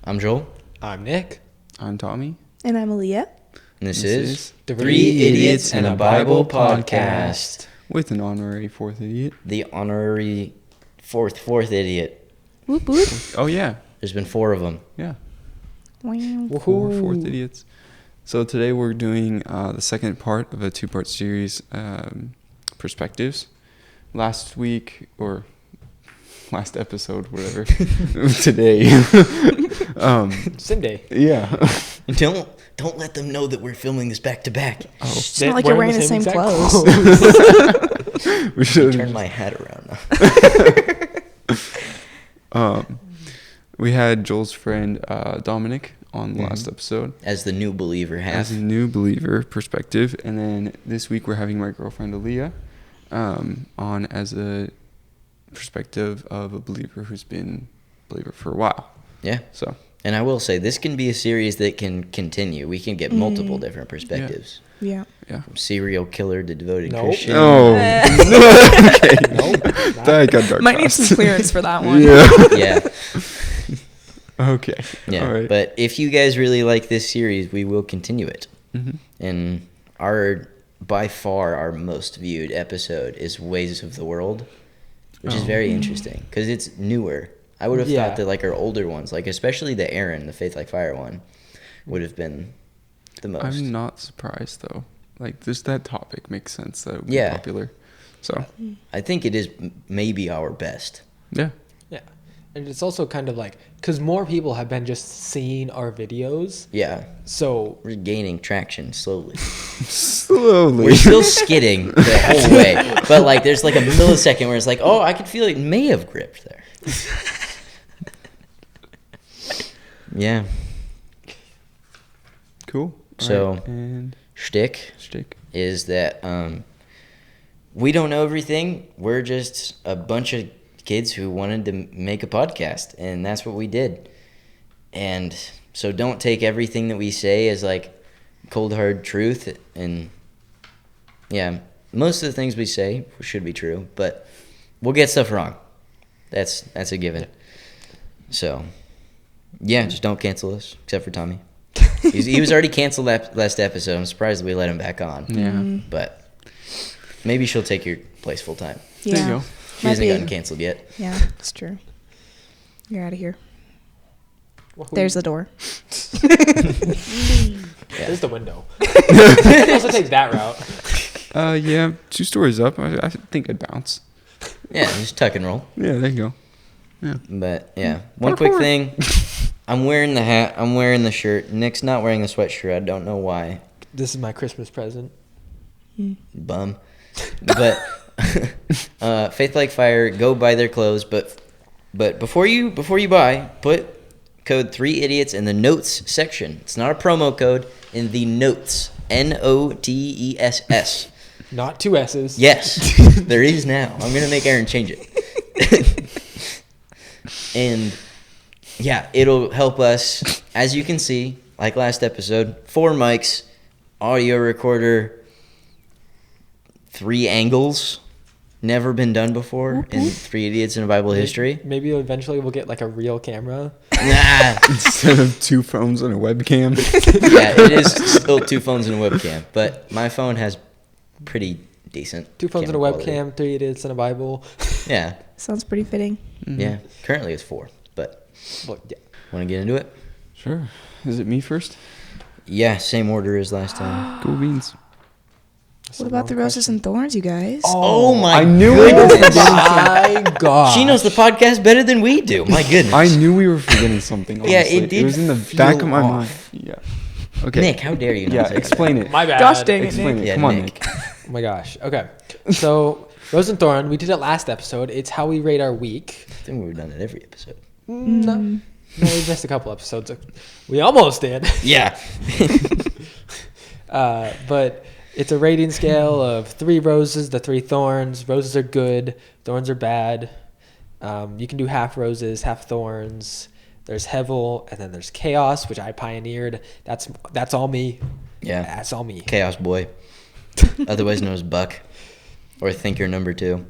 I'm Joel. I'm Nick. I'm Tommy. And I'm Aaliyah. And this is Three Idiots and a Bible Podcast. With an honorary fourth idiot. The honorary fourth idiot. Whoop whoop. Oh, yeah. There's been 4 of them. Yeah. Wow. Fourth idiots. So today we're doing the second part of a 2-part series, Perspectives. Last week, or last episode, whatever, today. Same day. Yeah. Don't let them know that we're filming this back to back. Oh, It's not like you're wearing the same exact clothes. we should Turn my hat around. We had Joel's friend Dominic on the last episode. As the new believer As half. a new believer perspective. And then this week we're having my girlfriend Aaliyah on as a perspective of a believer who's been a believer for a while. Yeah. So And I will say, this can be a series that can continue. We can get multiple different perspectives. Yeah. From serial killer to devoted Nope. Christian. Oh, okay. Nope. That got dark. Might need fast. some clearance for that one. Yeah. Yeah. Okay. Yeah. All right. But if you guys really like this series, we will continue it. Mhm. And by far our most viewed episode is Ways of the World, which is very interesting because it's newer. I would have Yeah. thought that like our older ones, like especially the Aaron, the Faith Like Fire one, would have been the most. I'm not surprised though. Like just that topic makes sense that it would be Yeah. popular. So I think it is maybe our best. yeah. Yeah. And it's also kind of like, because more people have been just seeing our videos. Yeah. So, We're gaining traction slowly. Slowly. We're still skidding the whole way. But like there's like a millisecond where it's like, oh, I could feel it may have gripped there. Yeah. Cool. So- Alright, and Shtick shtick. is that we don't know everything. We're just a bunch of kids who wanted to make a podcast, and that's what we did. And so don't take everything that we say as like cold hard truth. And yeah, most of the things we say should be true, but we'll get stuff wrong. That's a given. So yeah, just don't cancel us, except for Tommy. He was already canceled last episode. I'm surprised that we let him back on. Yeah. But maybe she'll take your place full time. Yeah. There you go. She Might hasn't be. gotten canceled yet. Yeah, it's true. You're out of here. wahoo. There's the door. Yeah. There's the window. You can also take that route. Yeah, 2 stories up. I think I'd bounce. Yeah, just tuck and roll. Yeah, there you go. But yeah, one quick thing. I'm wearing the hat. I'm wearing the shirt. Nick's not wearing the sweatshirt. I don't know why. This is my Christmas present. Bum. But Faith Like Fire, go buy their clothes. But before you buy, put code 3 idiots in the notes section. It's not a promo code. In the notes, NOTESS. Not 2 S's. Yes, there is now. I'm gonna make Aaron change it. And yeah, it'll help us. As you can see, like last episode, 4 mics, audio recorder, 3 angles, never been done before in 3 Idiots in Bible history. Maybe eventually we'll get like a real camera. Nah. Instead of 2 phones and a webcam. Yeah, it is still 2 phones and a webcam, but my phone has pretty decent 2 phones and a camera quality. webcam, 3 idiots and a Bible. Yeah, Sounds pretty fitting. yeah. Currently it's 4, but Well, yeah. want to get into it? Sure. Is it me first? Yeah, same order as last time. Cool beans. What about the roses and thorns, you guys? Oh my I knew we were goodness. My God. She knows the podcast better than we do. My goodness. I knew we were forgetting something. Honestly. Yeah, it did It was in the feel back of my off. mind. Yeah. Okay. Nick, how dare you not Yeah, say explain it. My bad. Gosh dang it, Explain Nick. it. Yeah, Come on, Nick. Nick. Oh my gosh. Okay. So, Rose and Thorn, we did it last episode. It's how we rate our week. I think we've done it every episode. No. No, we missed a couple episodes. We almost did. Yeah. But it's a rating scale of 3 roses to 3 thorns. Roses are good. Thorns are bad. You can do half roses, half thorns. There's Hevel, and then there's Chaos, which I pioneered. That's all me. Yeah. That's all me. Chaos Boy. Otherwise known as Buck. Or Thinker number 2.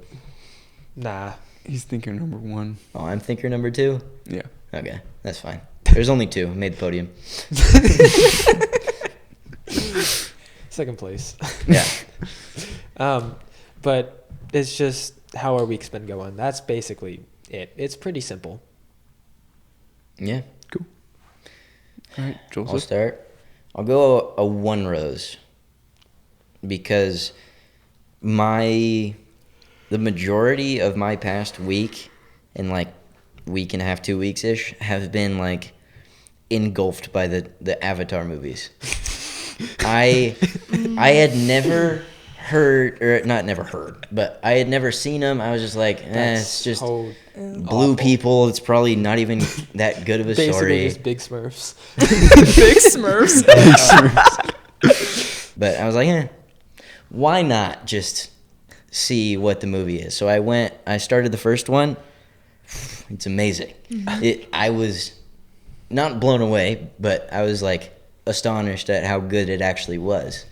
Nah. He's thinker number 1. Oh, I'm Thinker number 2? Yeah. Okay, that's fine. There's only 2. Made the podium. Second place. Yeah. But it's just how our week's been going. That's basically it. It's pretty simple. Yeah. Cool. All right, I'll Joseph. start. I'll go a 1 rose because the majority of my past week and like week and a half, 2 weeks ish have been like engulfed by the Avatar movies. I had never heard, or not never heard, but I had never seen them. I was just like, it's just so blue awful. people. It's probably not even that good of a Basically story. just big Smurfs. Big Smurfs. But I was like, why not just see what the movie is? So I started the first one. It's amazing. I was not blown away, but I was like astonished at how good it actually was.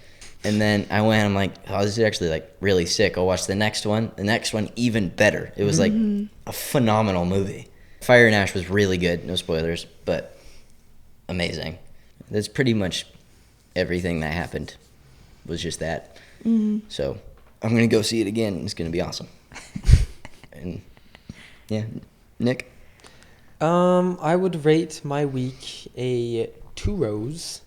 And then I went, I'm like, oh, this is actually like really sick. I'll watch the next one. The next one, even better. It was like a phenomenal movie. Fire and Ash was really good. No spoilers, but amazing. That's pretty much everything that happened was just that. So I'm going to go see it again. It's going to be awesome. And yeah, Nick? I would rate my week a 2 rose.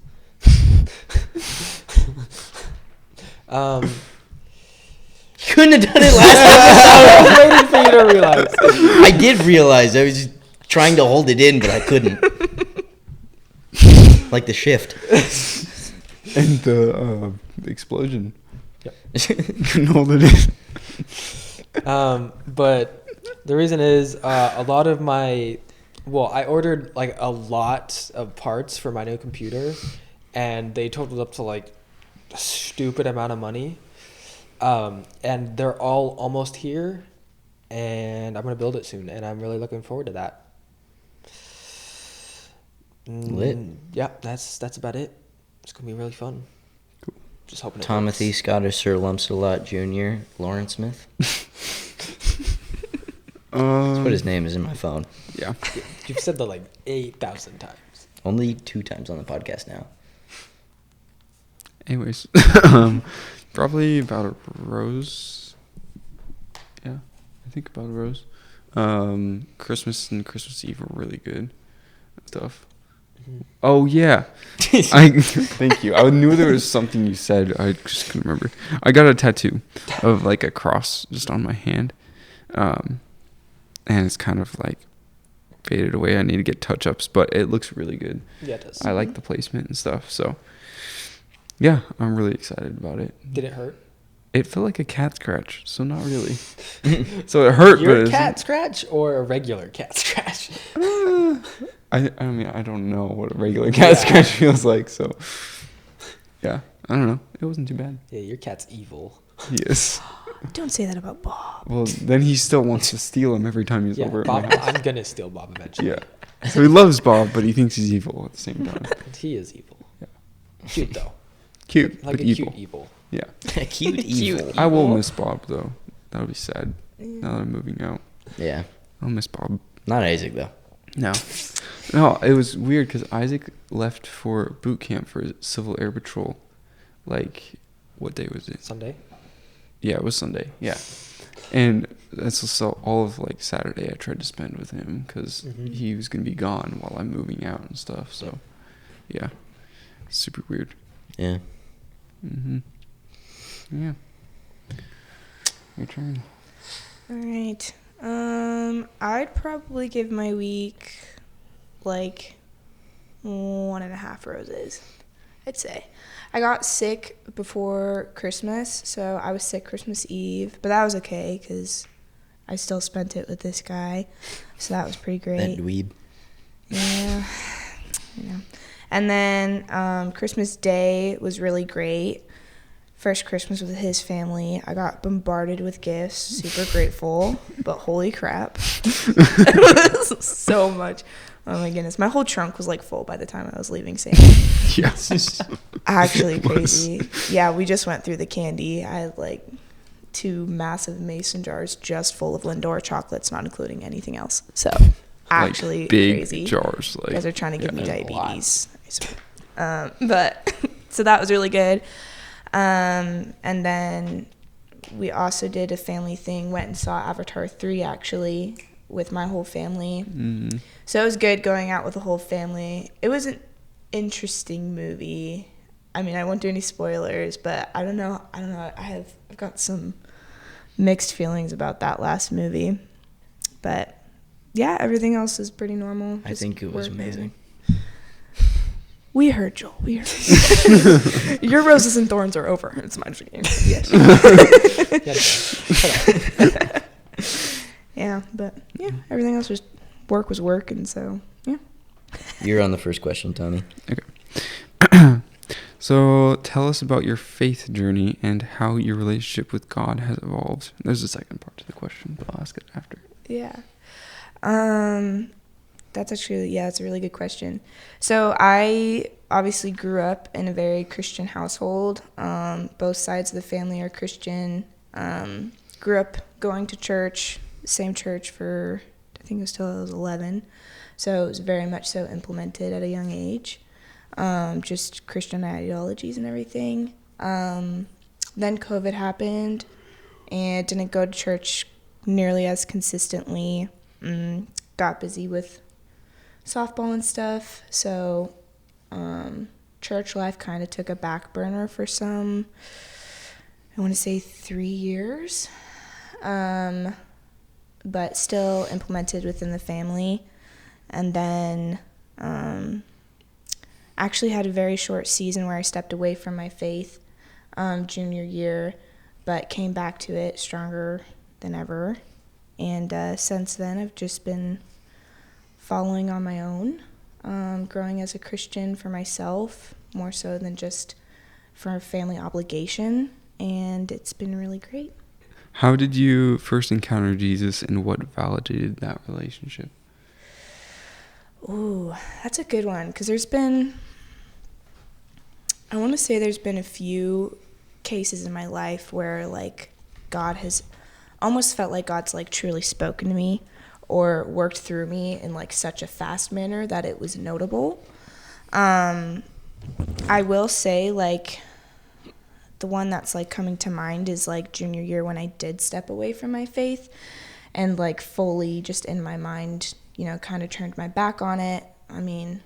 Couldn't have done it last I was waiting for you to realize. I did realize. I was just trying to hold it in, but I couldn't. Like the shift. And the explosion. Yep. Couldn't hold it in. But the reason is a lot of my, I ordered like a lot of parts for my new computer, and they totaled up to like a stupid amount of money. And they're all almost here, and I'm gonna build it soon, and I'm really looking forward to that. Lit. Yeah, that's about it. It's gonna be really fun. Cool. Just hoping it Timothy works. Scottish Sir Lumsalot Jr., Lawrence Smith. That's what his name is in my phone. Yeah. You've said that like 8,000 times. Only 2 times on the podcast now. Anyways, probably about a rose. Yeah, I think about a rose. Christmas and Christmas Eve were really good stuff. Oh yeah, thank you. I knew there was something you said. I just couldn't remember. I got a tattoo of like a cross just on my hand, and it's kind of like faded away. I need to get touch-ups, but it looks really good. Yeah, it does. I like the placement and stuff. So yeah, I'm really excited about it. Did it hurt? It felt like a cat scratch, so not really. So it hurt, Your but cat scratch or a regular cat scratch? I mean, I don't know what a regular cat scratch feels like, so yeah, I don't know. It wasn't too bad. Yeah, your cat's evil. Yes. Don't say that about Bob. Well, then he still wants to steal him every time he's Yeah, over Bob, at my house. I'm gonna steal Bob eventually. Yeah. So he loves Bob, but he thinks he's evil at the same time. He is evil. Yeah. Cute though. Cute, Like but a evil. cute evil. Yeah. Cute evil. I will miss Bob though. That would be sad. Now that I'm moving out, Yeah. I'll miss Bob. Not Isaac, though. No, it was weird because Isaac left for boot camp for Civil Air Patrol. Like, what day was it? Sunday. Yeah, it was Sunday. Yeah, and that's so all of like Saturday I tried to spend with him because he was gonna be gone while I'm moving out and stuff. So, yeah, super weird. Yeah. Yeah. Your turn. All right. I'd probably give my week like 1.5 roses. I'd say. I got sick before Christmas, so I was sick Christmas Eve, but that was okay because I still spent it with this guy, so that was pretty That great. dweeb. Yeah. Yeah. And then Christmas Day was really great. First Christmas with his family. I got bombarded with gifts. Super grateful. But holy crap. It was so much. Oh my goodness. My whole trunk was like full by the time I was leaving St. Yes. Actually It was. crazy. Yeah, we just went through the candy. I had like 2 massive mason jars just full of Lindor chocolates, not including anything else. So actually big crazy. jars. You guys are trying to give me a lot. diabetes. But so that was really good. And then we also did a family thing, went and saw Avatar 3 actually with my whole family. Mm. So it was good going out with the whole family. It was an interesting movie. I mean, I won't do any spoilers, but I don't know. I've got some mixed feelings about that last movie. But yeah, everything else is pretty normal. I Just think it was work. amazing. We heard, Joel. We heard. Your roses and thorns are over. It's my dream. Yes. Shut up. Yeah, but yeah, everything else was work, and so yeah. You're on the first question, Tommy. So tell us about your faith journey and how your relationship with God has evolved. There's a second part to the question, but I'll ask it after. Yeah. That's actually, it's a really good question. So I obviously grew up in a very Christian household. Both sides of the family are Christian. Grew up going to church, same church for, I think it was till I was 11. So it was very much so implemented at a young age. Just Christian ideologies and everything. Then COVID happened and didn't go to church nearly as consistently. Got busy with softball and stuff, so church life kind of took a back burner for some, I want to say 3 years, but still implemented within the family. And then actually had a very short season where I stepped away from my faith junior year, but came back to it stronger than ever. And since then, I've just been following on my own, growing as a Christian for myself, more so than just for a family obligation, and it's been really great. How did you first encounter Jesus and what validated that relationship? Ooh, that's a good one, because there's been a few cases in my life where, like, God has almost felt like God's, like, truly spoken to me or worked through me in, like, such a fast manner that it was notable. I will say, like, the one that's, like, coming to mind is, like, junior year when I did step away from my faith and, like, fully just in my mind, you know, kind of turned my back on it. I mean,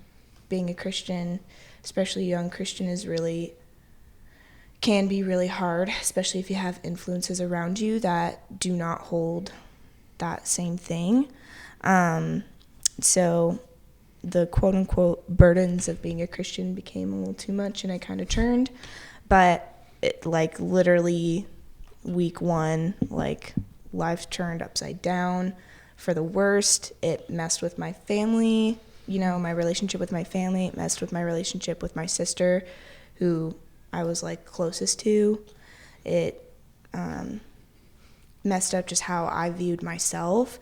being a Christian, especially a young Christian, can be really hard, especially if you have influences around you that do not hold that same thing. So the quote-unquote burdens of being a Christian became a little too much, and I kind of turned. But it, like, literally week one, like, life turned upside down for the worst. It messed with my family, you know, my relationship with my family. It messed with my relationship with my sister, who I was, like, closest to. It messed up just how I viewed myself.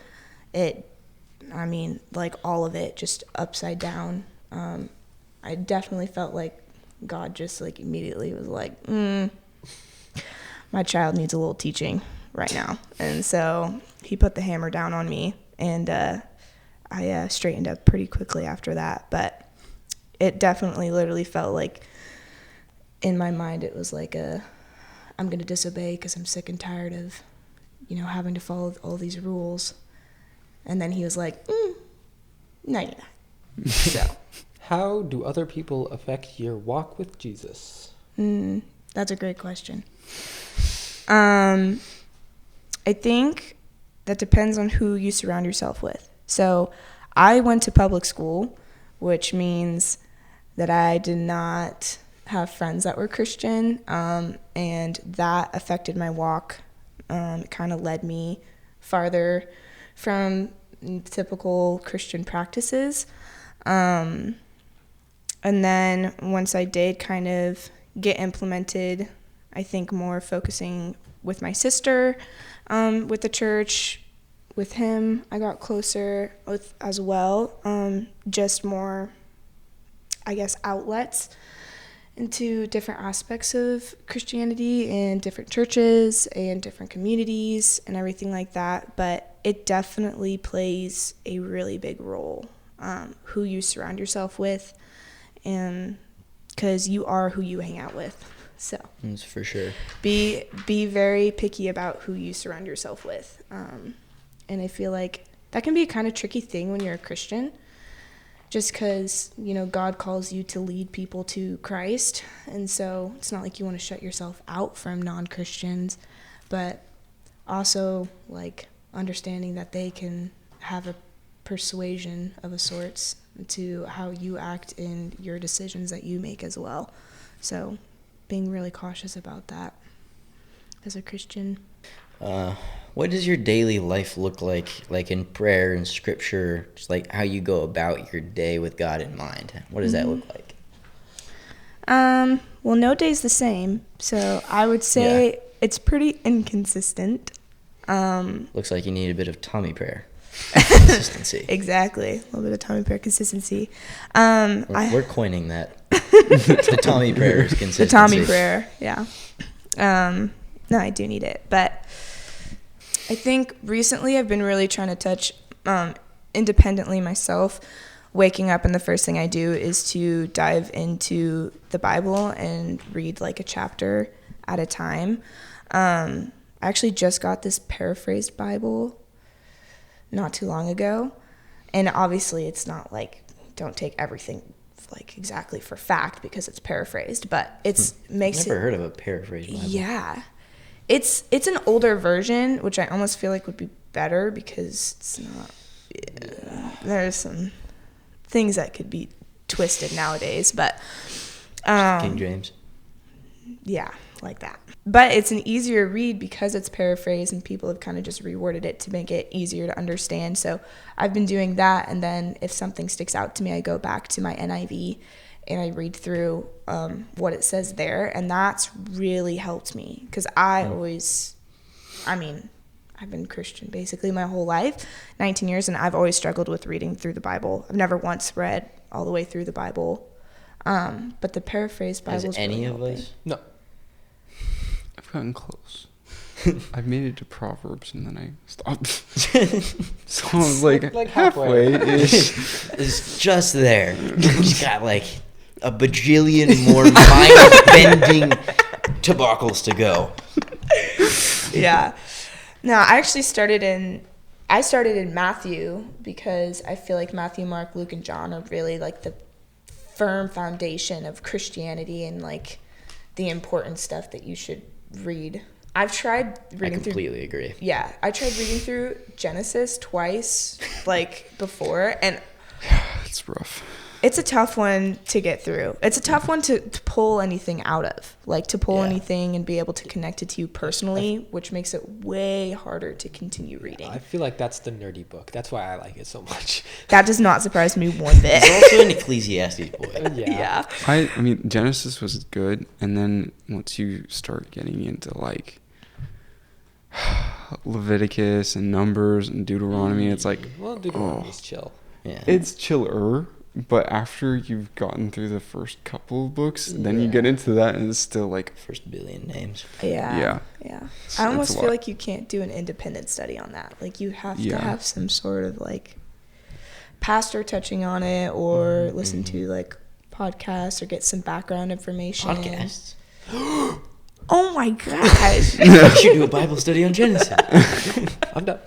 Like, all of it just upside down. I definitely felt like God just, like, immediately was like, my child needs a little teaching right now. And so he put the hammer down on me, and I straightened up pretty quickly after that. But it definitely literally felt like, in my mind, it was like I'm going to disobey because I'm sick and tired of, you know, having to follow all these rules. And then he was like, no, you're not. So. How do other people affect your walk with Jesus? That's a great question. I think that depends on who you surround yourself with. So I went to public school, which means that I did not have friends that were Christian, and that affected my walk. It kind of led me farther from typical Christian practices. And then once I did kind of get implemented, I think more focusing with my sister, with the church, with him, I got closer with as well. Just more, I guess, outlets into different aspects of Christianity and different churches and different communities and everything like that. But it definitely plays a really big role, who you surround yourself with, and because you are who you hang out with. So That's for sure. be very picky about who you surround yourself with. And I feel like that can be a kind of tricky thing when you're a Christian, just because, God calls you to lead people to Christ. And so it's not like you want to shut yourself out from non-Christians, but also like understanding that they can have a persuasion of a sorts to how you act in your decisions that you make as well. So being really cautious about that as a Christian. What does your daily life look like in prayer and scripture, just like how you go about your day with God in mind? What does that look like? Well, no day's the same, so I would say it's pretty inconsistent. Looks like you need a bit of Tommy prayer consistency. Exactly, a little bit of Tommy prayer consistency. We're coining that. The Tommy prayer is consistency. The Tommy prayer, yeah. No, I do need it, but I think recently I've been really trying to touch independently myself. Waking up and the first thing I do is to dive into the Bible and read like a chapter at a time. I actually just got this paraphrased Bible not too long ago, and obviously it's not like, don't take everything like exactly for fact because it's paraphrased, but makes I've never heard of a paraphrased Bible. Yeah. It's an older version, which I almost feel like would be better because it's not. Yeah, there's some things that could be twisted nowadays, but King James. yeah, like that. But it's an easier read because it's paraphrased and people have kind of just reworded it to make it easier to understand. So I've been doing that, and then if something sticks out to me, I go back to my NIV and I read through what it says there, and that's really helped me because I've been Christian basically my whole life, 19 years, and I've always struggled with reading through the Bible. I've never once read all the way through the Bible, but the paraphrased Bible Has any of us? No. I've gotten close. I've made it to Proverbs and then I stopped. So I was like halfway-ish. It's just there. Just got like a bajillion more mind-bending tobaccols to go. Yeah. No, I actually started in Matthew because I feel like Matthew, Mark, Luke, and John are really like the firm foundation of Christianity and like the important stuff that you should read. I've tried reading through. I completely agree. Yeah, I tried reading through Genesis twice, like before, and It's rough. it's a tough one to get through. It's a tough one to pull anything out of, like to pull anything and be able to connect it to you personally, which makes it way harder to continue reading. I feel like that's the nerdy book. That's why I like it so much. That does not surprise me one bit. He's also an Ecclesiastes boy. Yeah. I mean, Genesis was good, and then once you start getting into like Leviticus and Numbers and Deuteronomy, it's like, Well, Deuteronomy's chill. Yeah. it's chiller. But after you've gotten through the first couple of books, then you get into that, and it's still like First billion names. Yeah. It's I a almost feel lot. like you can't do an independent study on that. Like you have to Yeah. have some sort of like pastor touching on it or listen to like podcasts or get some background information. Podcasts. Oh my gosh. We should do a Bible study on Genesis. I'm done.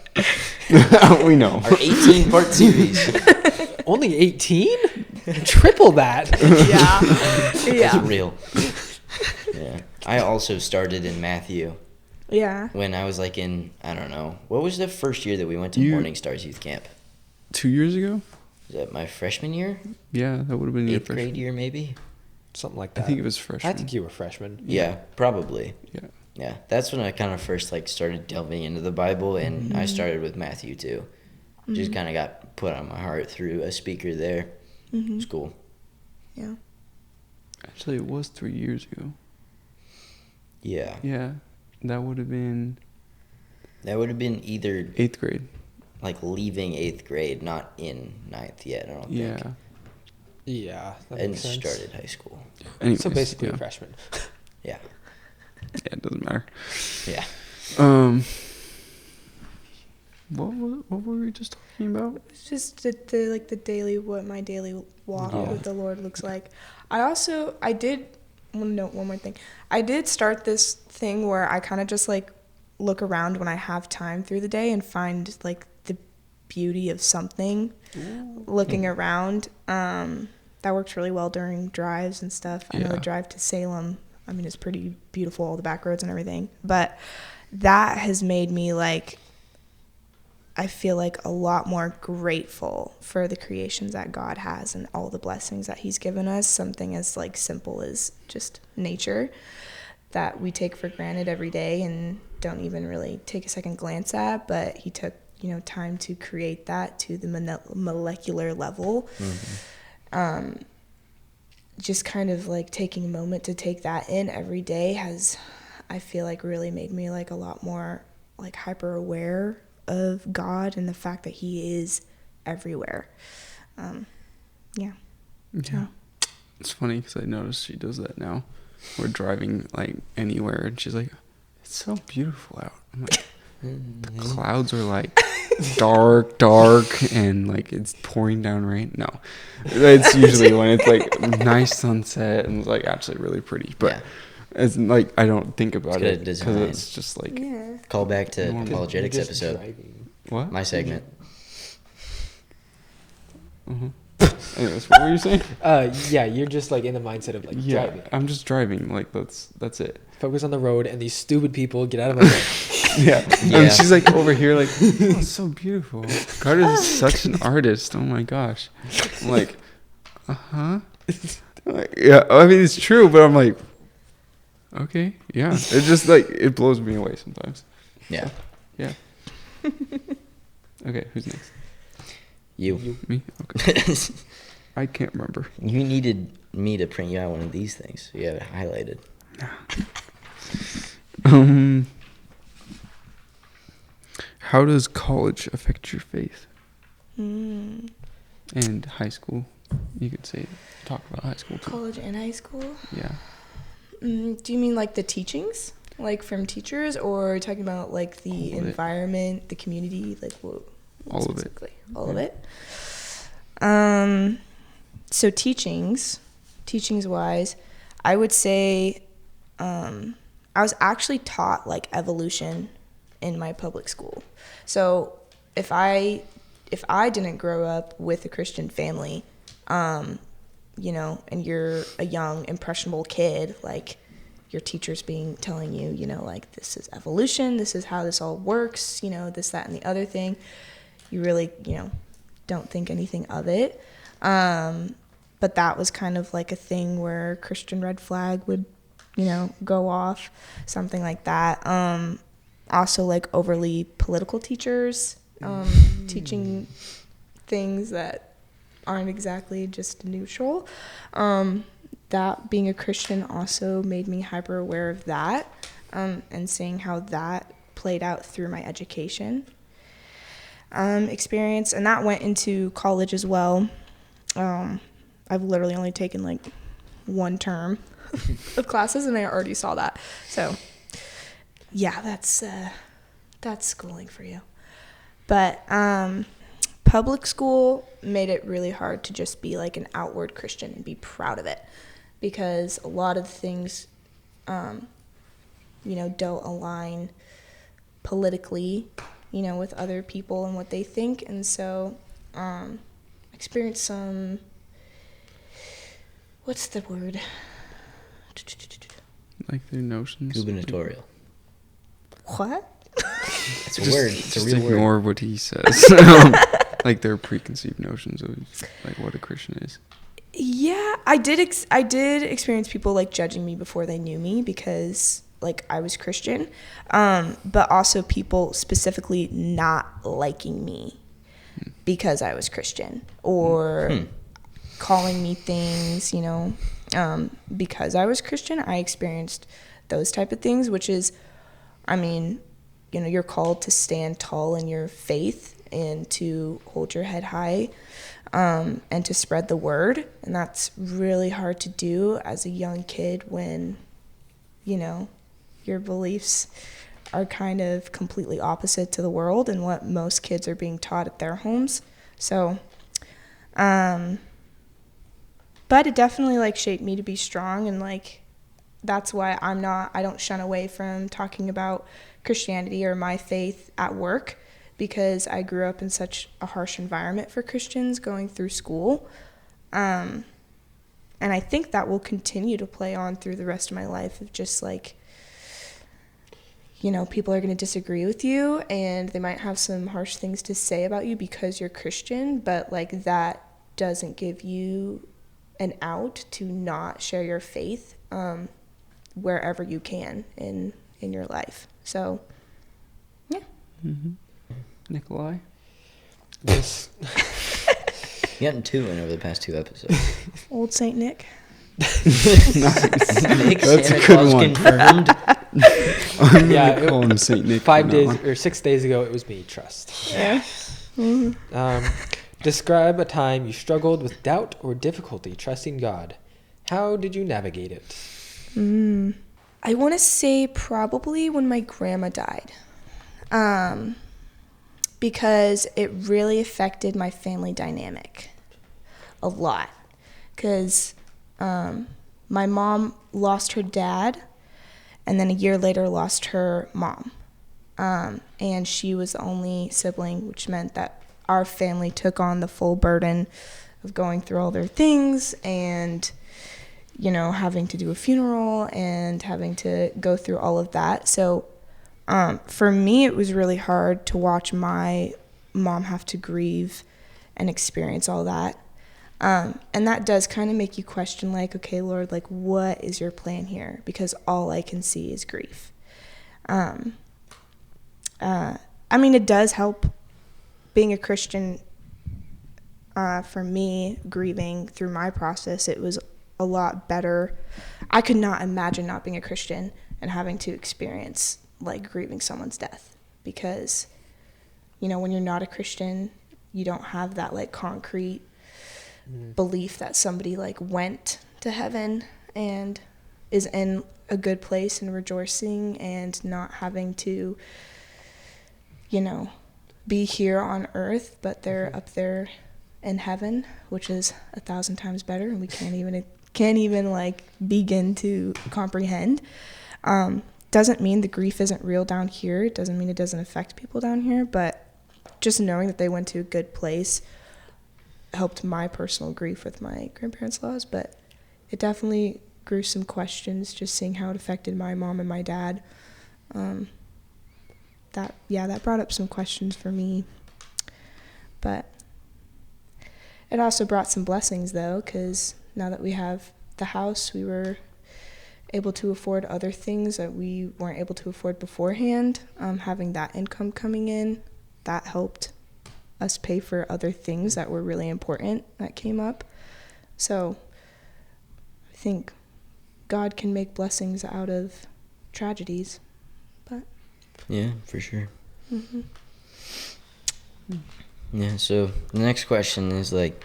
We know. Our 18-part series. Only 18? Triple that. Yeah. That's Yeah. real. Yeah. I also started in Matthew Yeah. when I was like in, I don't know, what was the first year that we went to You- Morning Stars Youth Camp? 2 years ago? Was that my freshman year? Yeah, that would have been your 8th freshman. grade year, maybe? Something like I that. think it was freshman. I think you were freshman. Yeah, probably. Yeah. Yeah, that's when I kind of first like started delving into the Bible, and I started with Matthew too. Just kind of got put on my heart through a speaker there. It's cool. Yeah. Actually, it was 3 years ago. Yeah, Yeah, that would have been that would have been either 8th grade. like leaving 8th grade, not in 9th yet. I don't Yeah. think. Yeah, that and makes sense. started high school. Anyways, So basically yeah. a freshman. Yeah. Yeah, it doesn't matter. Yeah. What were we just talking about? It's just the daily, what my daily walk Yeah. with the Lord looks like. I did want to note one more thing. I did start this thing where I kind of just like look around when I have time through the day and find like the beauty of something. Looking around. That works really well during drives and stuff. I know Yeah. the drive to Salem, I mean, it's pretty beautiful, all the back roads and everything. But that has made me like, I feel like a lot more grateful for the creations that God has and all the blessings that he's given us. Something as like simple as just nature that we take for granted every day and don't even really take a second glance at, but he took, time to create that to the molecular level. Just kind of like taking a moment to take that in every day has, I feel like, really made me like a lot more like hyper aware of God and the fact that he is everywhere. Yeah. Yeah. It's funny because I noticed she does that now. We're driving like anywhere and she's like, it's so beautiful out. I'm like, the clouds are like dark and like it's pouring down rain. No, it's usually when it's like nice sunset and it's like actually really pretty. But Yeah. it's like I don't think about good it because design. it's just like Yeah. Call back to Normal. apologetics You're just episode. driving. what? My segment. Anyways, what were you saying? Yeah, you're just like in the mindset of like Yeah, driving. I'm just driving. Like that's it. Focus on the road and these stupid people get out of my way. Yeah. Yeah. And she's like over here, like, oh, it's so beautiful. Carter is such an artist. Oh my gosh. I'm like, like, yeah, I mean, it's true, but I'm like, okay, yeah. It just like, it blows me away sometimes. Yeah. Yeah. Okay, who's next? You. Me? Okay. I can't remember. You needed me to print you out one of these things. So you have it highlighted. How does college affect your faith? Mm. And high school? You could say, talk about high school too. College and high school? Yeah. Do you mean like the teachings? Like from teachers, or are you talking about like the All of it. environment, the community, like what All of it. specifically? All of Yeah. it? So teachings wise, I would say I was actually taught like evolution in my public school. So if I didn't grow up with a Christian family, and you're a young impressionable kid, like your teachers telling you, like this is evolution, this is how this all works, this, that, and the other thing, you really, don't think anything of it. But that was kind of like a thing where Christian red flag would, go off, something like that. Also like overly political teachers, teaching things that aren't exactly just neutral. That being a Christian also made me hyper aware of that, and seeing how that played out through my education experience. And that went into college as well. I've literally only taken like one term of classes and I already saw that. So yeah, that's schooling for you. But public school made it really hard to just be like an outward Christian and be proud of it, because a lot of things, don't align politically, with other people and what they think. And so experienced some, what's the word? Like their notions. Gubernatorial. What? It's a word. It's a Just real word. ignore what he says. Like their preconceived notions of like what a Christian is. Yeah, I did experience people like judging me before they knew me because like I was Christian, but also people specifically not liking me because I was Christian, or calling me things, because I was Christian. I experienced those type of things, which is, I mean, you're called to stand tall in your faith and to hold your head high. and to spread the word. And that's really hard to do as a young kid when, you know, your beliefs are kind of completely opposite to the world and what most kids are being taught at their homes. So, but it definitely like shaped me to be strong, and like that's why I don't shun away from talking about Christianity or my faith at work, because I grew up in such a harsh environment for Christians going through school. And I think that will continue to play on through the rest of my life, of just like, you know, people are going to disagree with you and they might have some harsh things to say about you because you're Christian, but like that doesn't give you an out to not share your faith wherever you can in your life. So, yeah. Mm-hmm. Nikolai? This You gotten 2 in over the past 2 episodes. Old Saint Nick. Nice. Nick, That's Santa a good Claus one. confirmed. I'm Yeah, gonna call him Saint Nick. 5 from now days on. or 6 days ago, it was me. Trust. Yeah. Describe a time you struggled with doubt or difficulty trusting God. How did you navigate it? I want to say probably when my grandma died, because it really affected my family dynamic a lot. Because my mom lost her dad, and then a year later lost her mom. And she was the only sibling, which meant that our family took on the full burden of going through all their things and, you know, having to do a funeral and having to go through all of that. So for me, it was really hard to watch my mom have to grieve and experience all that. And that does kind of make you question, like, okay, Lord, like, what is your plan here? Because all I can see is grief. I mean, it does help being a Christian. For me, grieving through my process, it was a lot better. I could not imagine not being a Christian and having to experience like grieving someone's death, because, you know, when you're not a Christian, you don't have that like concrete belief that somebody like went to heaven and is in a good place and rejoicing and not having to, you know, be here on earth, but they're up there in heaven, which is 1,000 times better, and we can't even like begin to comprehend. Doesn't mean the grief isn't real down here. It doesn't mean it doesn't affect people down here, but just knowing that they went to a good place helped my personal grief with my grandparents' loss. But it definitely grew some questions just seeing how it affected my mom and my dad. That brought up some questions for me, but it also brought some blessings, though, because now that we have the house, we were able to afford other things that we weren't able to afford beforehand. Having that income coming in, that helped us pay for other things that were really important that came up. So I think God can make blessings out of tragedies. But Yeah, for sure. mm-hmm. Yeah, so the next question is like,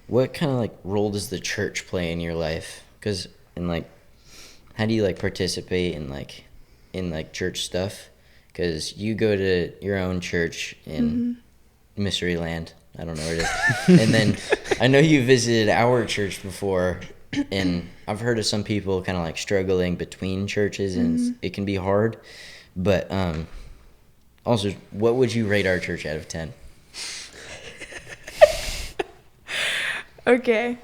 what kind of like role does the church play in your life? Because how do you like participate in church stuff? Because you go to your own church in Mystery Land. I don't know where it is. And then I know you visited our church before, and I've heard of some people kind of like struggling between churches, and it can be hard. But also, what would you rate our church out of 10? Okay.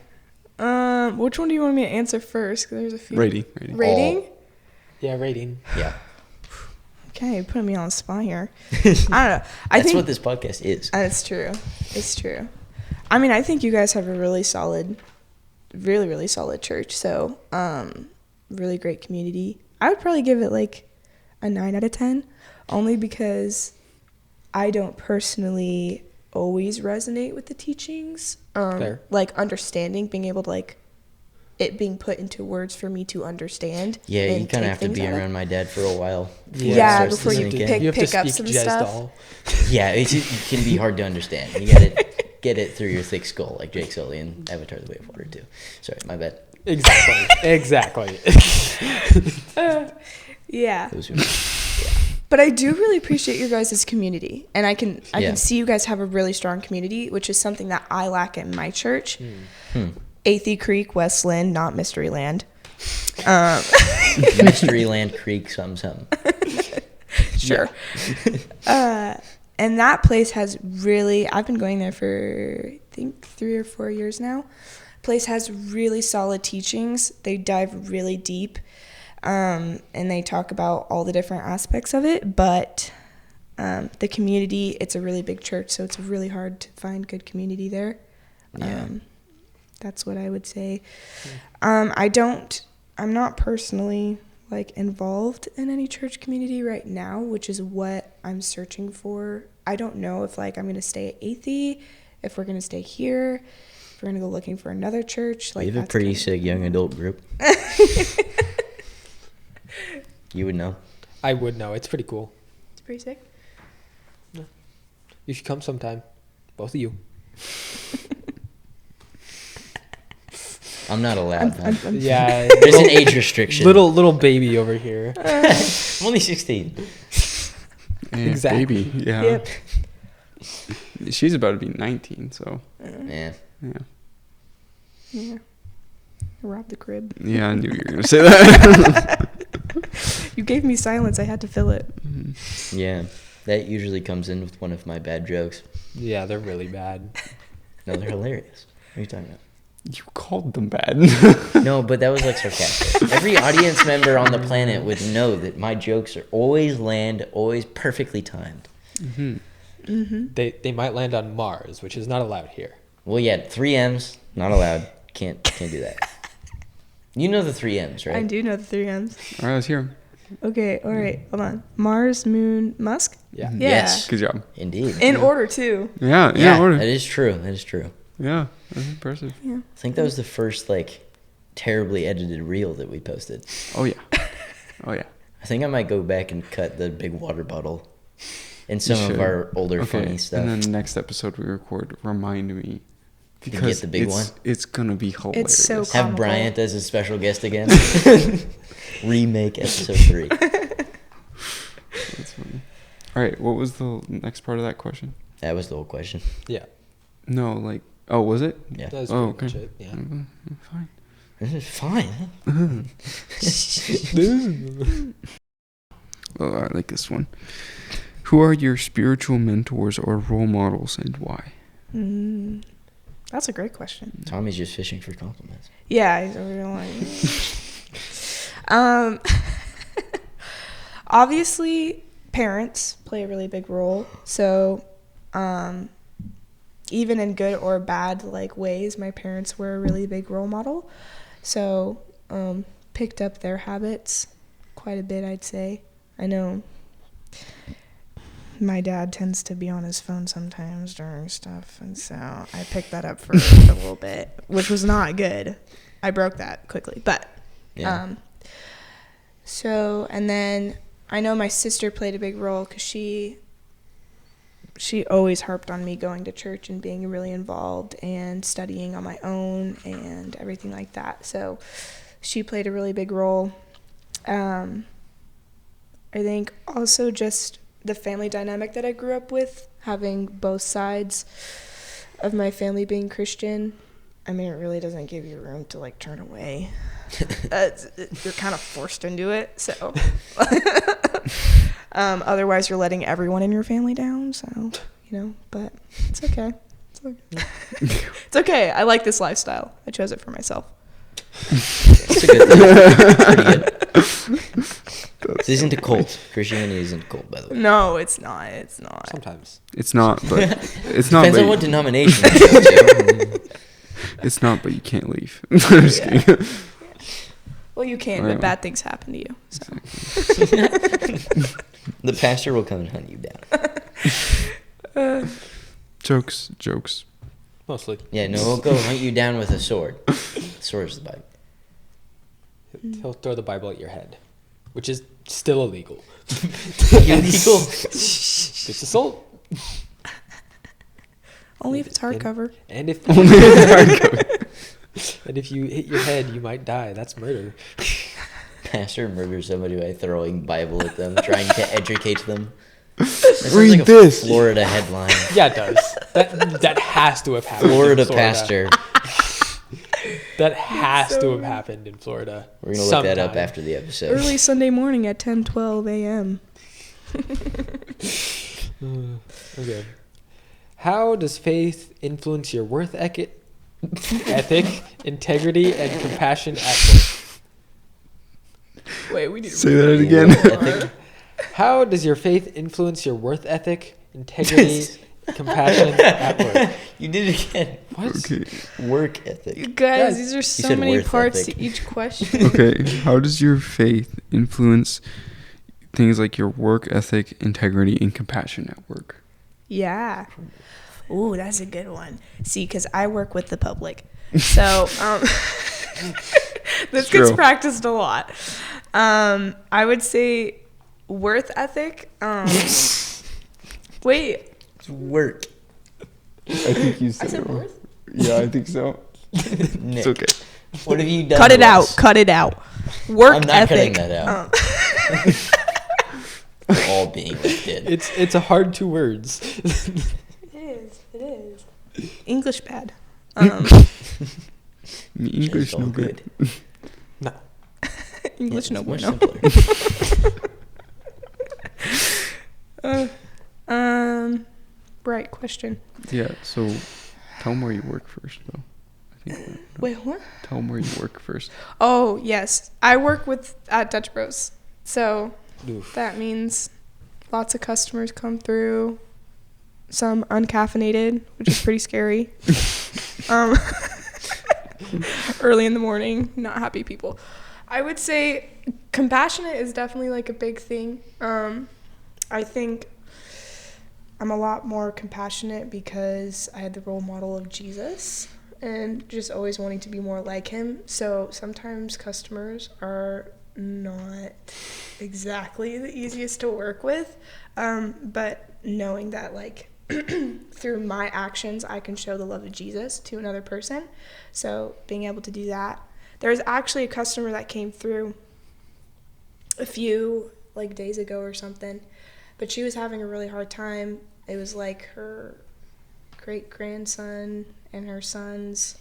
Which one do you want me to answer first? 'Cause there's a few. Rating. Rating? Yeah, rating. Yeah. Okay, you're putting me on the spot here. I don't know. I think what this podcast is. It's true. It's true. I mean, I think you guys have a really solid, really, really solid church. So, really great community. I would probably give it like a 9 out of 10, only because I don't personally always resonate with the teachings. Fair. Like understanding, being able to like it being put into words for me to understand. Yeah, you and kind of take have to things be out of. around my dad for a while. Yeah, it starts before to you sink in. pick You have to up speak some jazz stuff. doll. Yeah, it can be hard to understand. You got to get it through your thick skull, like Jake Sully in Avatar: The Way of Water too. Sorry, my bad. Exactly. Yeah. Those who But I do really appreciate your guys' community, and I can Yeah. see you guys have a really strong community, which is something that I lack in my church. Athey Creek, West Lynn, not Mystery Land. Mysteryland Creek, something. Sure. And that place has really, I've been going there for, I think, 3 or 4 years now. Place has really solid teachings. They dive really deep, and they talk about all the different aspects of it. But the community, it's a really big church, so it's really hard to find good community there. Yeah. That's what I would say. I'm not personally involved in any church community right now, which is what I'm searching for. I don't know if I'm going to stay at Athey, if we're going to stay here, if we're going to go looking for another church. We have a pretty sick young adult group. You would know. I would know. It's pretty cool. It's pretty sick. You should come sometime. Both of you. I'm not allowed. man. Yeah. There's an age restriction. Little baby over here. I'm only 16. Yeah, Exactly. Baby. Yeah. Yep. She's about to be 19, so Yeah. yeah. Yeah. Rob the crib. Yeah, I knew you were gonna say that. You gave me silence. I had to fill it. Yeah. That usually comes in with one of my bad jokes. Yeah, they're really bad. No, they're hilarious. What are you talking about? You called them bad. No, but that was sarcastic. Every audience member on the planet would know that my jokes are always perfectly timed. They might land on Mars, which is not allowed here. Well, yeah, 3 M's, not allowed. Can't do that. You know the 3 M's, right? I do know the 3 M's. All right, let's hear him. Okay, all right, hold on. Mars, Moon, Musk? Yeah. Yeah. Yes. Good job. Indeed. In order, too. Yeah, order. That is true. That is true. Yeah, that's impressive. Yeah. I think that was the first terribly edited reel that we posted. Oh yeah. Oh yeah. I think I might go back and cut the big water bottle and some You of should. our older funny stuff. And then next episode we record, remind me. You get the big one? It's gonna be hilarious. so Have comical. Bryant as a special guest again. Remake episode 3. That's funny. All right, what was the next part of that question? That was the whole question. Yeah. No, was it? Yeah. That was Oh, pretty okay. much it. Yeah. Fine. This is fine. Oh, I like this one. Who are your spiritual mentors or role models, and why? That's a great question. Tommy's just fishing for compliments. Yeah, he's over there obviously, parents play a really big role. So, even in good or bad ways, my parents were a really big role model. So, picked up their habits quite a bit, I'd say. I know my dad tends to be on his phone sometimes during stuff, and so I picked that up for a little bit, which was not good. I broke that quickly, but Yeah. so, and then I know my sister played a big role because she always harped on me going to church and being really involved and studying on my own and everything like that. So she played a really big role. I think also just the family dynamic that I grew up with, having both sides of my family being Christian. I mean, it really doesn't give you room to turn away. You're kind of forced into it, so otherwise you're letting everyone in your family down, so but it's okay. It's okay. I like this lifestyle. I chose it for myself. That's a good thing. That's pretty good. This isn't a cult. Christianity isn't a cult, by the way. No, it's not. It's not. Sometimes. It's not, but it's not. Depends But on what denomination you go to. it's not, but you can't leave. I'm just Yeah. kidding. Well, you can, Right. but bad things happen to you. So. The pastor will come and hunt you down. Jokes. Mostly. Yeah, no, he'll go hunt you down with a sword. Sword's the Bible. He'll throw the Bible at your head, which is still illegal. Illegal. It's assault. Only if it's hardcover. And if Only if it's hardcover. and if you hit your head, you might die. That's murder. Pastor murders somebody by throwing Bible at them, trying to educate them. That sounds Read like a this. Florida headline. Yeah, it does. That has to have happened. in Florida pastor. That has so to have weird. happened in Florida. We're gonna look that up sometime. after the episode. Early Sunday morning at 10:12 a.m. Okay. How does faith influence your worth ethic, integrity, and compassion at work? Wait, we need to Say that Worth again. ethic. How does your faith influence your worth ethic, integrity, compassion at work? You did it again. What? Okay. Work ethic. You guys, Guys, these are you so said many worth parts ethic. to each question. Okay. How does your faith influence things like your work ethic, integrity, and compassion at work? Yeah. Ooh, that's a good one. See, because I work with the public. So this gets True. practiced a lot. I would say worth ethic. Wait, It's work. I think you I said, said it wrong. worth? Yeah, I think so. Nick, It's okay. what have you done? Cut to it out. us? Cut it out. Work I'm not cutting ethic. that out. All being left in. It's a hard 2 words. It is. It is. English bad. English Just all no good. No. English Yeah, no it's bueno. much simpler. Right question. Yeah, so tell them where you work first, though. I think Wait, what? tell them where you work first. Oh yes, I work at Dutch Bros. So Oof. that means lots of customers come through. Some uncaffeinated, which is pretty scary. Early in the morning, not happy people. I would say compassionate is definitely like a big thing. I think I'm a lot more compassionate because I had the role model of Jesus and just always wanting to be more like him. So sometimes customers are not exactly the easiest to work with, but knowing that like through my actions I can show the love of Jesus to another person. So being able to do that. There was actually a customer that came through a few like days ago or something, but she was having a really hard time. It was like her great-grandson and her son's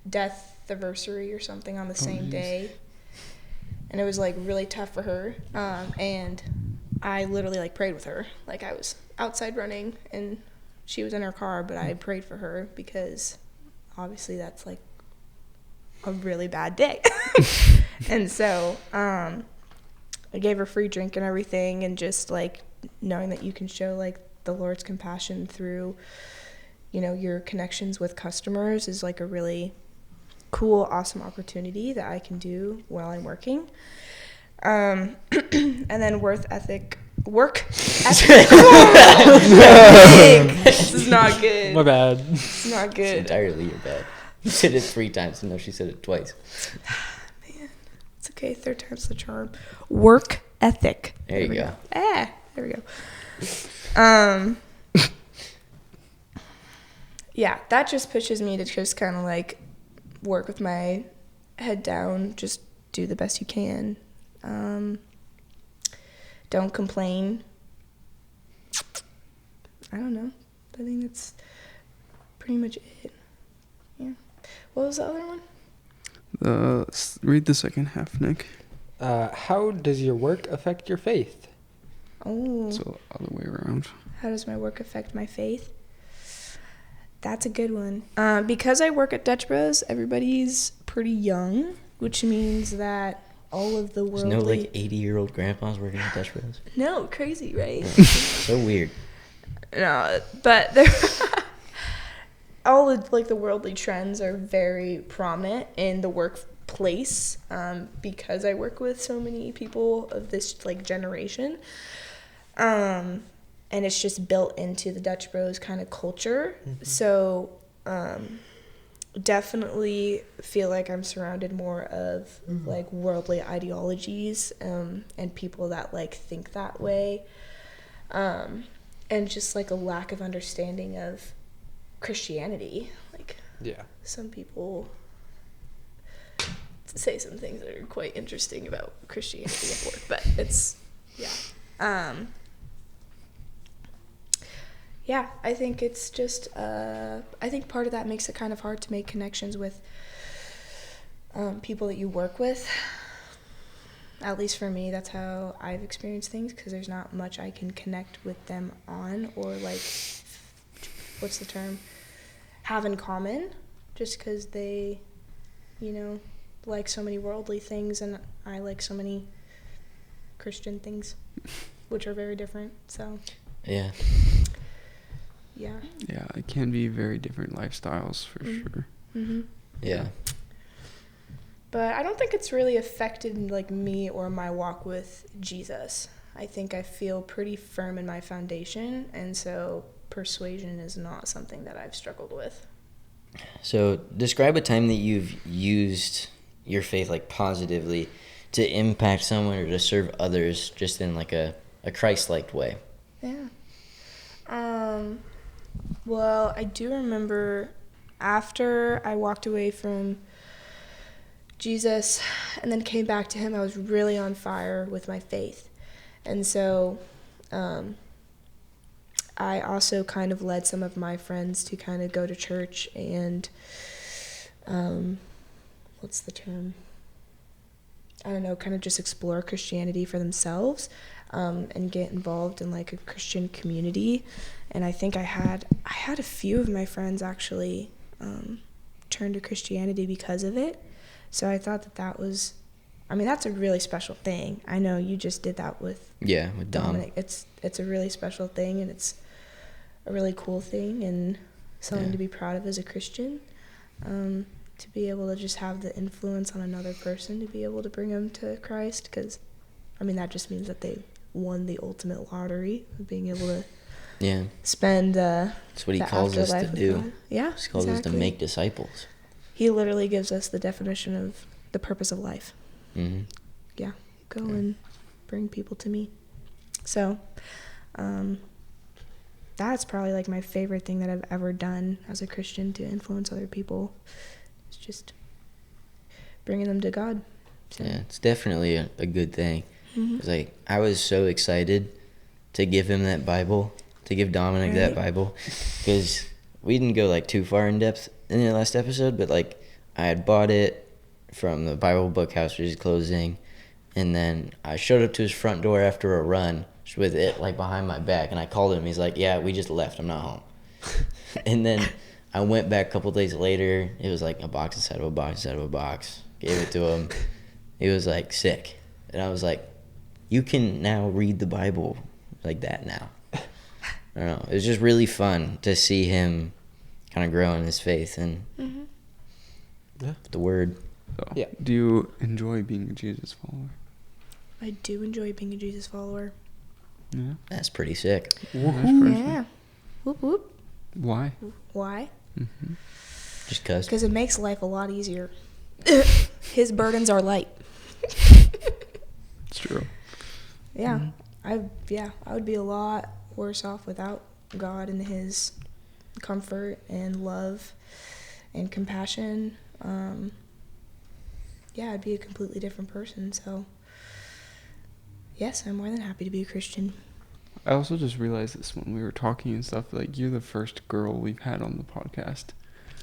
death anniversary or something on the same geez. day, and it was like really tough for her. And I literally like prayed with her. Like I was outside running and she was in her car, but I prayed for her because obviously that's like a really bad day. And so I gave her free drink and everything, and just like knowing that you can show like the Lord's compassion through, you know, your connections with customers is like a really cool, awesome opportunity that I can do while I'm working. And then work ethic. This is not good. My bad. It's not It's good. entirely your bad. You said it 3 times, and no, she said it twice. It's okay. 3rd time's the charm. Work ethic. There you go. There we go. Yeah, that just pushes me to just kind of like work with my head down, just do the best you can. Don't complain. I don't know. I think that's pretty much it. Yeah. What was the other one? Read the second half, Nick. How does your work affect your faith? Oh. So other way around. How does my work affect my faith? That's a good one. Because I work at Dutch Bros, everybody's pretty young, which means that all of the There's worldly... no like 80-year-old grandpas working at Dutch Bros. No, crazy, right? So weird. No, but they're all of, like the worldly trends are very prominent in the workplace, because I work with so many people of this like generation, and it's just built into the Dutch Bros kind of culture. Mm-hmm. So definitely feel like I'm surrounded more of like worldly ideologies, and people that like think that way. And just like a lack of understanding of Christianity. Like, Yeah. some people say some things that are quite interesting about Christianity at work, but it's, yeah. Yeah, I think it's just, I think part of that makes it kind of hard to make connections with people that you work with. At least for me, that's how I've experienced things, because there's not much I can connect with them on, or like, what's the term, have in common, just because they, you know, like so many worldly things and I like so many Christian things, which are very different. So Yeah. yeah. Yeah, it can be very different lifestyles for sure. Mm-hmm. Yeah. But I don't think it's really affected like me or my walk with Jesus. I think I feel pretty firm in my foundation, and so persuasion is not something that I've struggled with. So describe a time that you've used your faith like positively to impact someone or to serve others just in like a Christ-like way. Yeah. Well, I do remember after I walked away from Jesus and then came back to him, I was really on fire with my faith. And so I also kind of led some of my friends to kind of go to church and, what's the term? I don't know, kind of just explore Christianity for themselves, and get involved in like a Christian community. And I think I had a few of my friends actually turn to Christianity because of it. So I thought that was, I mean, that's a really special thing. I know you just did that with With Dom. Dominic. It's a really special thing, and it's a really cool thing, and something to be proud of as a Christian. To be able to just have the influence on another person, to be able to bring them to Christ, because, I mean, that just means that they won the ultimate lottery of being able to spend That's what he the calls us to afterlife with do. God. Yeah, He calls us to exactly. make disciples. He literally gives us the definition of the purpose of life. Mm-hmm. Yeah, go and bring people to me. So, that's probably like my favorite thing that I've ever done as a Christian to influence other people. It's just bringing them to God. So. Yeah, it's definitely a good thing. Mhm. 'Cause, like, I was so excited to give him that Bible, to give Dominic that Right. Bible, because we didn't go like too far in depth in the last episode, but like I had bought it from the Bible book house, which is closing, and then I showed up to his front door after a run with it like behind my back, and I called him. He's like, "Yeah, we just left. I'm not home." And then I went back a couple days later. It was like a box inside of a box inside of a box. Gave it to him. He was like sick, and I was like, "You can now read the Bible like that now." I don't know. It was just really fun to see him kind of grow in his faith and the word. So, Yeah. do you enjoy being a Jesus follower? I do enjoy being a Jesus follower. Yeah. That's pretty sick. That's perfect. Yeah. Whoop whoop. Why? Why? Mm-hmm. Just cuz. Because it makes life a lot easier. His burdens are light. It's true. Yeah. I would be a lot worse off without God and his comfort and love and compassion. I'd be a completely different person. So, yes, I'm more than happy to be a Christian. I also just realized this when we were talking and stuff. Like, you're the first girl we've had on the podcast.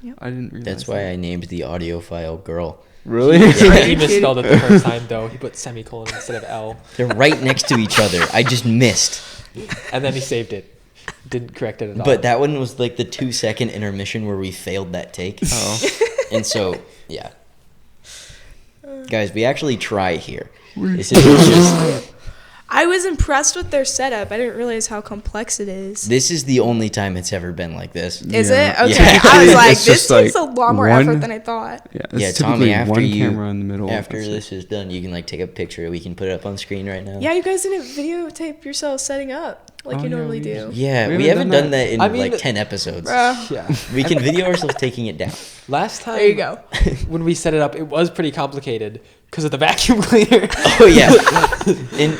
Yep. I didn't realize. That's why I named the audio file Girl. Really? He misspelled it the first time, though. He put semicolon instead of L. They're right next to each other. I just missed. And then he saved it. Didn't correct it at all. But that one was like the 2-second intermission where we failed that take. Oh. And so, yeah. Guys, we actually try here. This isn't just... I was impressed with their setup. I didn't realize how complex it is. This is the only time it's ever been like this. Is Yeah. it? Okay. Yeah. I was like, It's this just takes like a lot more one- effort than I thought. Yeah, Yeah, it's Tommy, typically after one you... camera in the middle. After That's it. this is done, you can like take a picture. We can put it up on screen right now. Yeah, you guys didn't videotape yourselves setting up. like Oh, you yeah, normally we do. usually- Yeah, We we haven't haven't done done that in I mean, like 10 episodes. Bruh. Yeah. We can video ourselves taking it down. Last time, There you go. when we set it up, it was pretty complicated because of the vacuum cleaner. Oh yeah,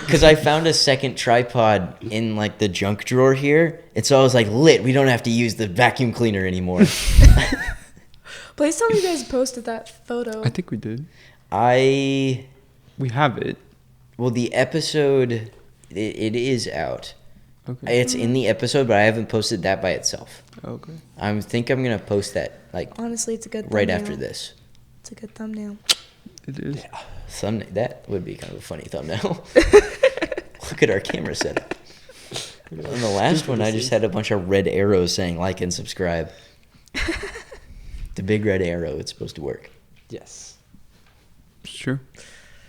because I found a second tripod in like the junk drawer here, and so I was like, lit. We don't have to use the vacuum cleaner anymore. Please tell me you guys posted that photo. I think we did. We have it. Well, the episode, it is out. Okay. It's in the episode, but I haven't posted that by itself. Okay. I think I'm gonna post that like Honestly, it's a good thumbnail. right after this. It's a good thumbnail. It is. Yeah. Thumbnail. That would be kind of a funny thumbnail. Look at our camera setup. On the last one, I just had a bunch of red arrows saying like and subscribe. The big red arrow. It's supposed to work. Yes. Sure.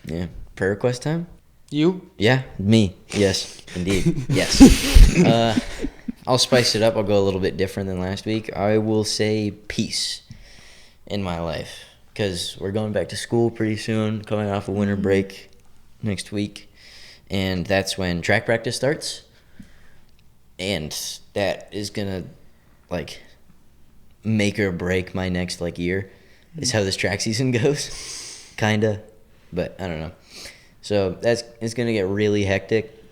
Yeah. Prayer request time? You? Yeah, me. Yes, indeed. Yes. I'll spice it up. I'll go a little bit different than last week. I will say peace in my life because we're going back to school pretty soon, coming off a winter break next week. And that's when track practice starts. And that is going to, like, make or break my next, like, year is how this track season goes. Kinda. But I don't know. So it's going to get really hectic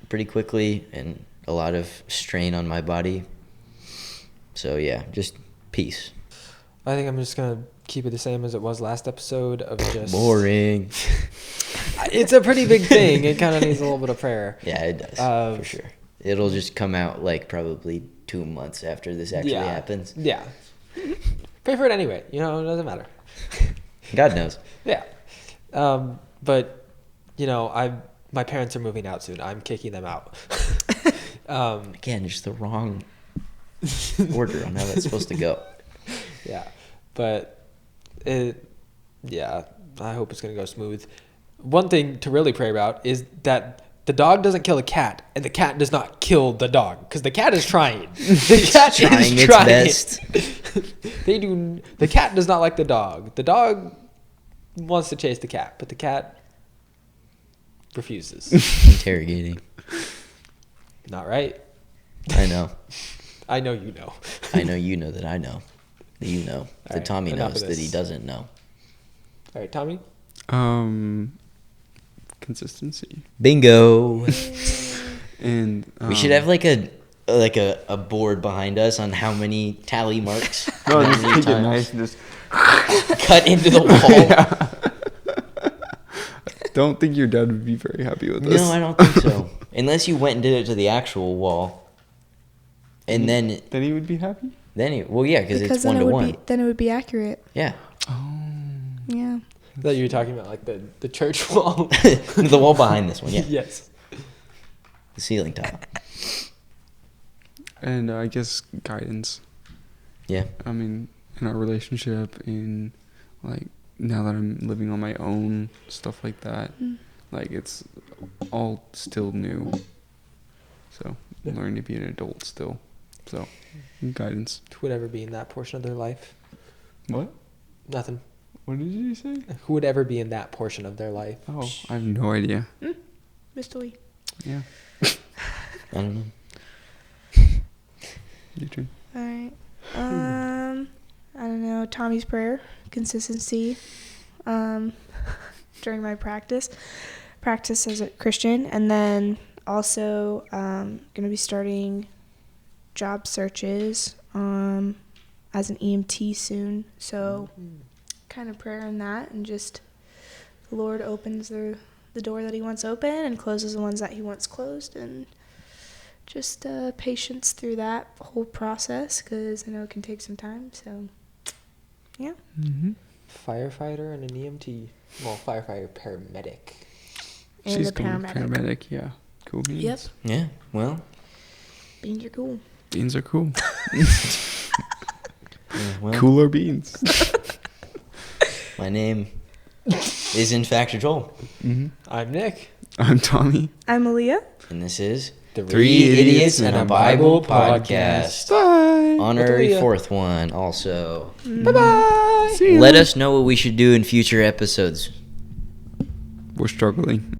pretty quickly and a lot of strain on my body. So, yeah, just peace. I think I'm just going to keep it the same as it was last episode of just... Boring. It's a pretty big thing. It kind of needs a little bit of prayer. Yeah, it does, for sure. It'll just come out, like, probably 2 months after this actually happens. Yeah. Pray for it anyway. You know, it doesn't matter. God knows. Yeah. But, you know, my parents are moving out soon. I'm kicking them out. Again, just the wrong order on how that's supposed to go. Yeah. But, I hope it's going to go smooth. One thing to really pray about is that the dog doesn't kill the cat, and the cat does not kill the dog, because the cat is trying. The cat trying is its trying. best. The cat does not like the dog. The dog wants to chase the cat, but the cat refuses. Interrogating. Not right. I know. I know you know. I know you know that I know. That you know. That right, Tommy enough knows of that he this. doesn't know. All right, Tommy. Consistency. Bingo. And We should have like a board behind us on how many tally marks. No, how just many take it times nice and just cut into the wall. don't think your dad would be very happy with this. No, I don't think so. Unless you went and did it to the actual wall. And then Then he would be happy? well, yeah, because it's then 1 to 1. then it would be accurate. Yeah. Oh. Yeah. I thought you were talking about like the church wall. The wall behind this one, yeah. Yes. The ceiling tile. And I guess guidance. Yeah. I mean, in our relationship, in like now that I'm living on my own, stuff like that. Like it's all still new. So Yeah. learning to be an adult still. So guidance. Who would ever be in that portion of their life? What? Nothing. What did you say? Who would ever be in that portion of their life? Oh, I have no idea. Mr. Lee. Yeah. I don't know. Your turn. All right. I don't know. Tommy's prayer, consistency. During my practice as a Christian, and then also gonna be starting job searches as an EMT soon. So kind of prayer in that, and just the Lord opens the door that He wants open and closes the ones that He wants closed, and just patience through that whole process, because I know it can take some time. So yeah. Mm-hmm. Firefighter and an EMT. Well, firefighter, paramedic. And She's a going paramedic. paramedic, yeah. Cool beans. Yep. Yeah, well. Beans are cool. Beans are cool. Yeah, well, Cooler beans. my name is in fact Joel. Mm-hmm. I'm Nick. I'm Tommy. I'm Aaliyah. And this is Three Idiots and a Bible podcast. Bye. on With our Aaliyah. 4th one also. Bye-bye. See ya. Let us know what we should do in future episodes. We're struggling.